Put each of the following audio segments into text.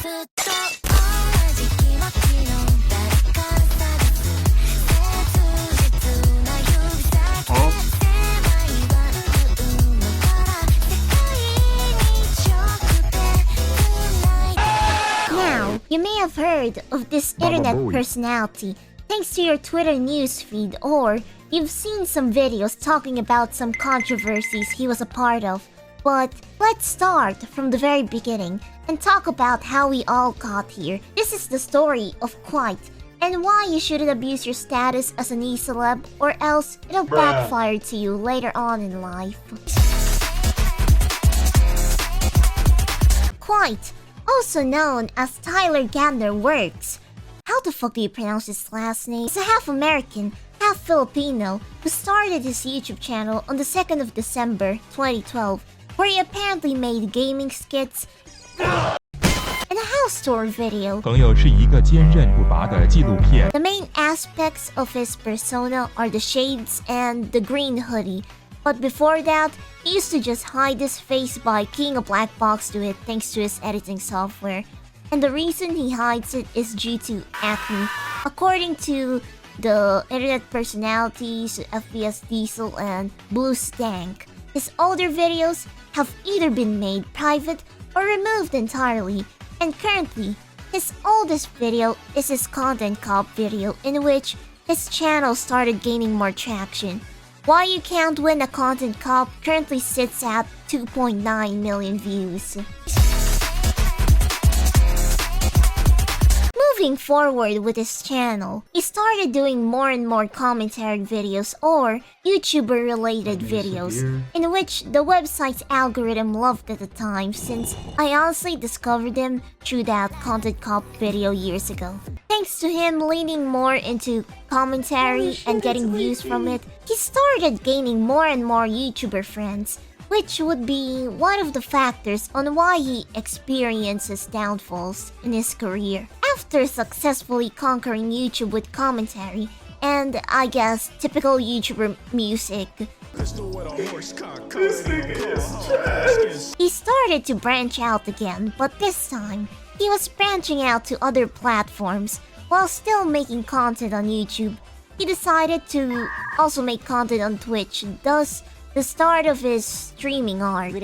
Now, you may have heard of this internet personality thanks to your Twitter newsfeed, or you've seen some videos talking about some controversies he was a part of. But let's start from the very beginning and talk about how we all got here. This is the story of Quiet, and why you shouldn't abuse your status as an e-celeb, or else it'll backfire to you later on in life. Quiet, also known as Tyler Gardner Works. How the fuck do you pronounce his last name? He's a half American, half Filipino who started his YouTube channel on the 2nd of December 2012, where he apparently made gaming skits and a house tour video. 朋友是一个坚韧不拔的纪录片。 The main aspects of his persona are the shades and the green hoodie. But before that, he used to just hide his face by keying a black box to it thanks to his editing software. And the reason he hides it is due to acne. According to the internet personalities FBS Diesel and Blue Stank, his older videos have either been made private or removed entirely. And currently, his oldest video is his Content Cop video, in which his channel started gaining more traction. Why You Can't Win a Content Cop currently sits at 2.9 million views. Moving forward with his channel, he started doing more and more commentary videos or YouTuber-related videos, in which the website's algorithm loved at the time, since I honestly discovered him through that Content Cop video years ago. Thanks to him leaning more into commentary and getting views from it, he started gaining more and more YouTuber friends, which would be one of the factors on why he experiences downfalls in his career. After successfully conquering YouTube with commentary and, I guess, typical YouTuber music, he started to branch out again, but this time, he was branching out to other platforms while still making content on YouTube. He decided to also make content on Twitch, thus the start of his streaming arc.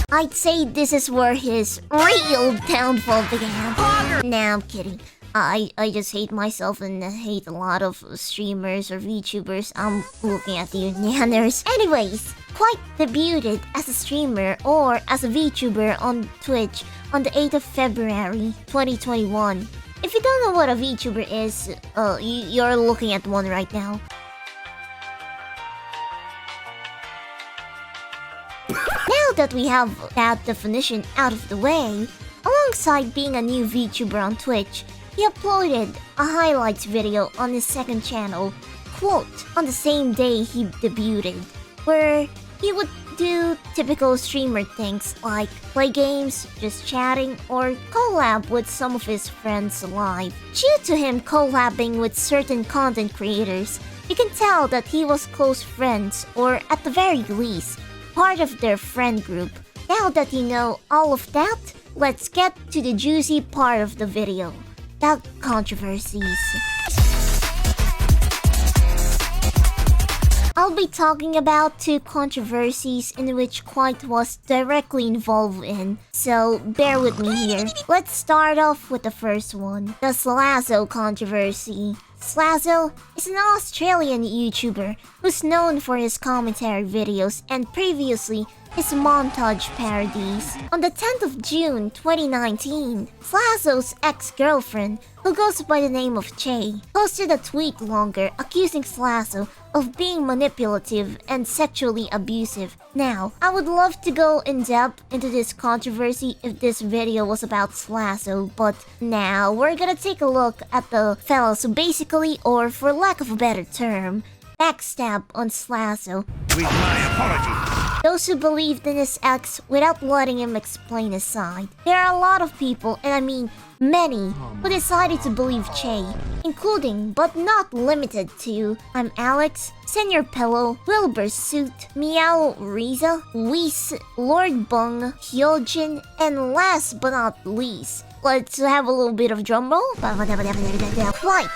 I'd say this is where his real downfall began. Nah, I'm kidding. I just hate myself and hate a lot of streamers or VTubers. I'm looking at you, Nanners. Anyways, Quiet debuted as a streamer or as a VTuber on Twitch on the 8th of February 2021. If you don't know what a VTuber is, you're looking at one right now. Now that we have that definition out of the way, alongside being a new VTuber on Twitch, he uploaded a highlights video on his second channel, Quote, on the same day he debuted, where he would do typical streamer things like play games, just chatting, or collab with some of his friends live. Due to him collabing with certain content creators, you can tell that he was close friends, or at the very least, part of their friend group. Now that you know all of that, let's get to the juicy part of the video. The controversies. I'll be talking about two controversies in which Quiet was directly involved in, so bear with me here. Let's start off with the first one, the Slazo controversy. Slazo is an Australian YouTuber who's known for his commentary videos and previously his montage parodies. On the 10th of June 2019, Slazo's ex-girlfriend, who goes by the name of Che, posted a tweet longer accusing Slazo of being manipulative and sexually abusive. Now, I would love to go in depth into this controversy if this video was about Slazo, but now we're gonna take a look at the fellas who basically, or for lack of a better term, backstab on Slazo. With my apologies. Those who believed in his ex without letting him explain his side. There are a lot of people, and I mean many, who decided to believe Che, including but not limited to I'm Alex, Senior Pillow, Wilbur Suit, Meow Riza, Whis, Lord Bung, Hyojin, and last but not least, let's have a little bit of drumroll. Right.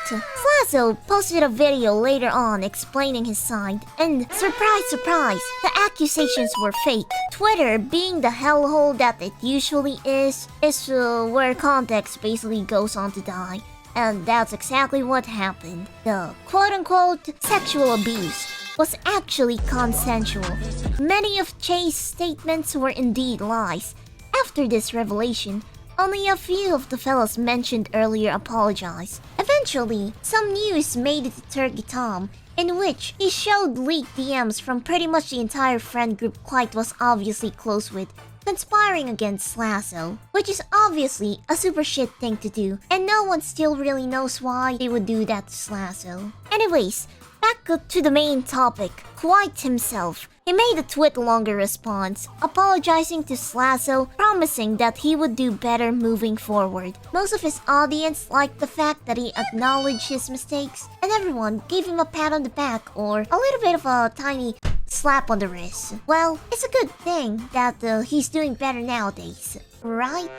Slazo posted a video later on explaining his side, and surprise, surprise, the accusations were fake. Twitter, being the hellhole that it usually is where context basically goes on to die. And that's exactly what happened. The quote-unquote sexual abuse was actually consensual. Many of Che's statements were indeed lies. After this revelation, only a few of the fellas mentioned earlier apologized. Eventually, some news made it to Turkey Tom, in which he showed leaked DMs from pretty much the entire friend group Quite was obviously close with, conspiring against Slazo, which is obviously a super shit thing to do, and no one still really knows why they would do that to Slazo. Anyways, back to the main topic, Quite himself. He made a tweet-longer response, apologizing to Slazo, promising that he would do better moving forward. Most of his audience liked the fact that he acknowledged his mistakes, and everyone gave him a pat on the back or a little bit of a tiny slap on the wrist. Well, it's a good thing that he's doing better nowadays, right?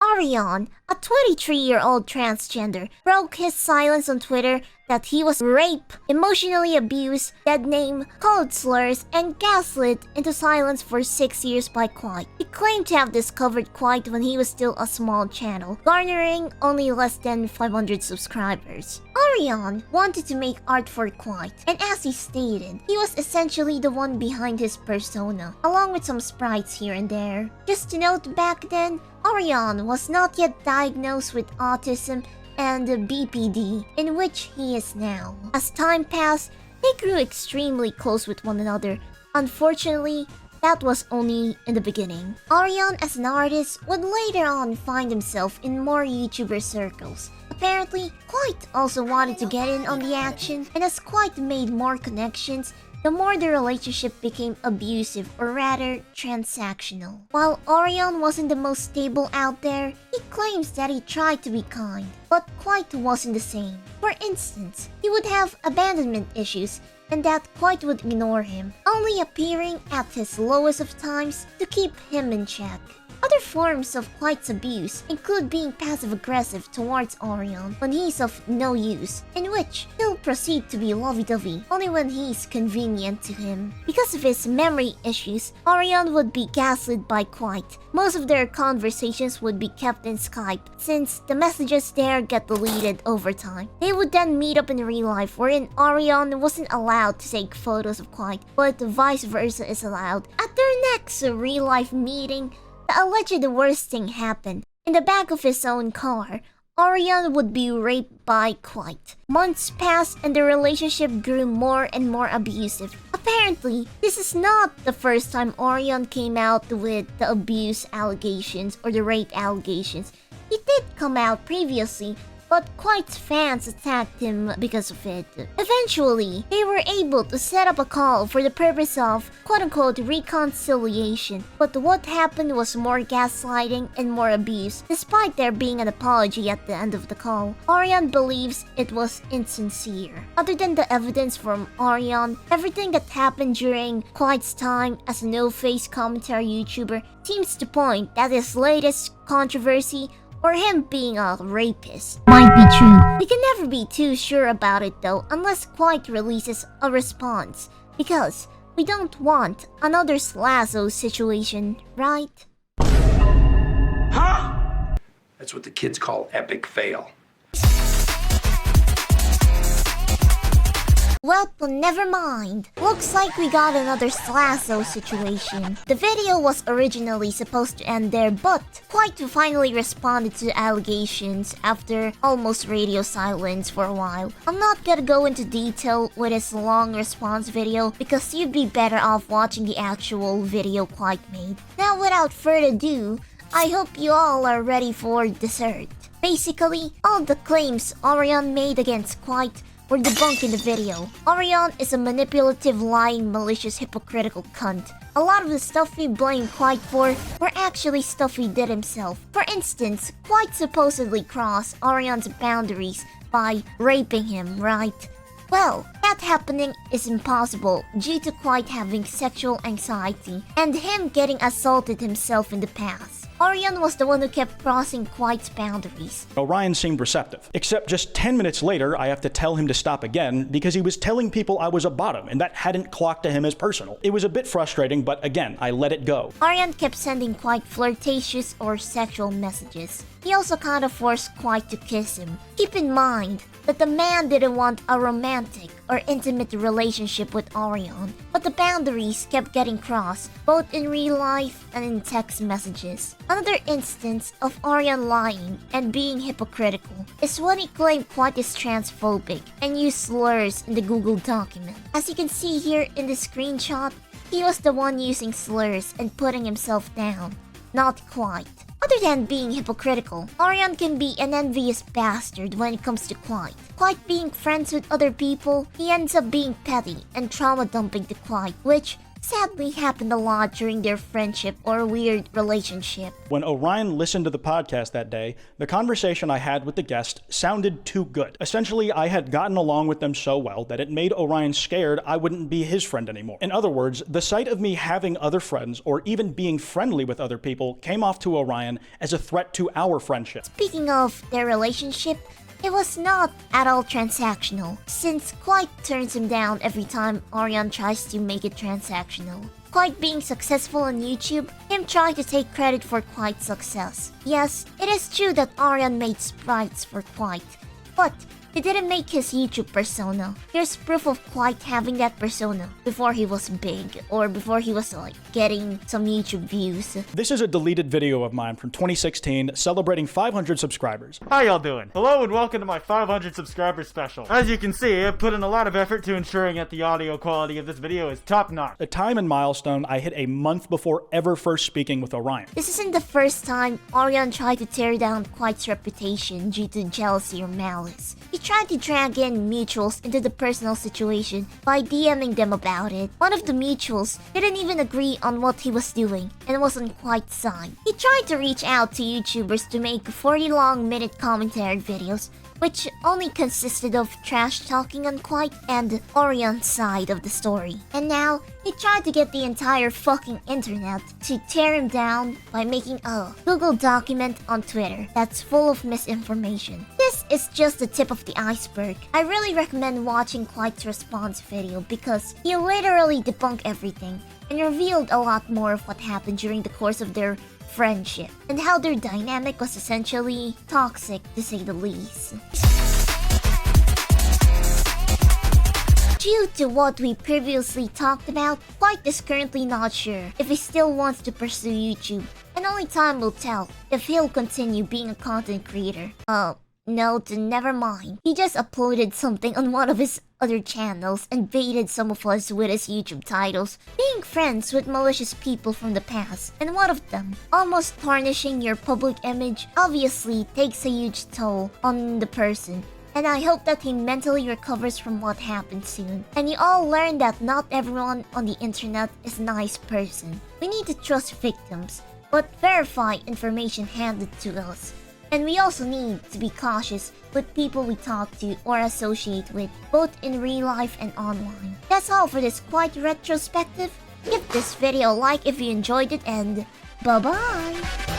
Arion, a 23-year-old transgender, broke his silence on Twitter that he was raped, emotionally abused, dead name, called slurs, and gaslit into silence for 6 years by Quite. He claimed to have discovered Quite when he was still a small channel, garnering only less than 500 subscribers. Arion wanted to make art for Quite, and as he stated, he was essentially the one behind his persona, along with some sprites here and there. Just to note, back then, Arion was not yet diagnosed with autism and BPD, in which he is now. As time passed, they grew extremely close with one another. Unfortunately, that was only in the beginning. Arion as an artist would later on find himself in more YouTuber circles. Apparently, Quite also wanted to get in on the action, and as Quite made more connections, the more the relationship became abusive, or rather, transactional. While Arion wasn't the most stable out there, he claims that he tried to be kind, but Quite wasn't the same. For instance, he would have abandonment issues, and that Quite would ignore him, only appearing at his lowest of times to keep him in check. Other forms of Quite's abuse include being passive-aggressive towards Arion when he's of no use, in which he'll proceed to be lovey-dovey only when he's convenient to him. Because of his memory issues, Arion would be gaslit by Quite. Most of their conversations would be kept in Skype, since the messages there get deleted over time. They would then meet up in real life, wherein Arion wasn't allowed to take photos of Quite, but vice versa is allowed. At their next real-life meeting, the alleged worst thing happened. In the back of his own car, Arion would be raped by Quite. Months passed and the relationship grew more and more abusive. Apparently, this is not the first time Arion came out with the abuse allegations or the rape allegations. He did come out previously, but Quite's fans attacked him because of it. Eventually, they were able to set up a call for the purpose of quote-unquote reconciliation. But what happened was more gaslighting and more abuse, despite there being an apology at the end of the call. Arion believes it was insincere. Other than the evidence from Arion, everything that happened during Quite's time as a no-face commentary YouTuber seems to point that his latest controversy or him being a rapist might be true. We can never be too sure about it though unless Quite releases a response, because we don't want another Slazo situation, right? Huh? That's what the kids call epic fail. Well, never mind. Looks like we got another Slazo situation. The video was originally supposed to end there, but Quite finally responded to the allegations after almost radio silence for a while. I'm not gonna go into detail with his long response video because you'd be better off watching the actual video Quite made. Now, without further ado, I hope you all are ready for dessert. Basically, all the claims Orion made against Quiet were debunked in the video. Orion is a manipulative, lying, malicious, hypocritical cunt. A lot of the stuff we blame Quiet for were actually stuff he did himself. For instance, Quiet supposedly crossed Orion's boundaries by raping him, right? Well, that happening is impossible due to Quiet having sexual anxiety and him getting assaulted himself in the past. Orion was the one who kept crossing Quiet's boundaries. Orion seemed receptive, except just 10 minutes later I have to tell him to stop again because he was telling people I was a bottom and that hadn't clocked to him as personal. It was a bit frustrating, but again, I let it go. Orion kept sending Quiet flirtatious or sexual messages. He also kind of forced Quiet to kiss him. Keep in mind that the man didn't want a romantic or intimate relationship with Orion, but the boundaries kept getting crossed, both in real life and in text messages. Another instance of Orion lying and being hypocritical is when he claimed Quiet is transphobic and used slurs in the Google document. As you can see here in the screenshot, he was the one using slurs and putting himself down, not Quiet. Other than being hypocritical, Orion can be an envious bastard when it comes to Quiet. Quiet being friends with other people, he ends up being petty and trauma dumping to Quiet, which sadly happened a lot during their friendship or weird relationship. When Orion listened to the podcast that day, the conversation I had with the guest sounded too good. Essentially, I had gotten along with them so well that it made Orion scared I wouldn't be his friend anymore. In other words, the sight of me having other friends or even being friendly with other people came off to Orion as a threat to our friendship. Speaking of their relationship, it was not at all transactional, since Quiet turns him down every time Orion tries to make it transactional. Quiet being successful on YouTube, him trying to take credit for Quiet's success. Yes, it is true that Orion made sprites for Quiet, but he didn't make his YouTube persona. Here's proof of Quiet having that persona before he was big, or before he was getting some YouTube views. This is a deleted video of mine from 2016 celebrating 500 subscribers. How y'all doing? Hello and welcome to my 500 subscribers special. As you can see, I've put in a lot of effort to ensuring that the audio quality of this video is top notch. A time and milestone I hit a month before ever first speaking with Orion. This isn't the first time Orion tried to tear down Quiet's reputation due to jealousy or malice. He tried to drag in mutuals into the personal situation by DMing them about it. One of the mutuals didn't even agree on what he was doing and was on Quiet's side. He tried to reach out to YouTubers to make 40-long-minute commentary videos, which only consisted of trash talking on Quiet and Orion's side of the story. And now, he tried to get the entire fucking internet to tear him down by making a Google document on Twitter that's full of misinformation. This is just the tip of the iceberg. I really recommend watching Quiet's response video because he literally debunked everything and revealed a lot more of what happened during the course of their friendship and how their dynamic was essentially toxic, to say the least. Due to what we previously talked about, Quiet is currently not sure if he still wants to pursue YouTube, and only time will tell if he'll continue being a content creator. No, never mind. He just uploaded something on one of his other channels and baited some of us with his YouTube titles, being friends with malicious people from the past, and one of them, almost tarnishing your public image, obviously takes a huge toll on the person. And I hope that he mentally recovers from what happened soon. And you all learn that not everyone on the internet is a nice person. We need to trust victims, but verify information handed to us. And we also need to be cautious with people we talk to or associate with, both in real life and online. That's all for this Quiet retrospective. Give this video a like if you enjoyed it, and bye-bye!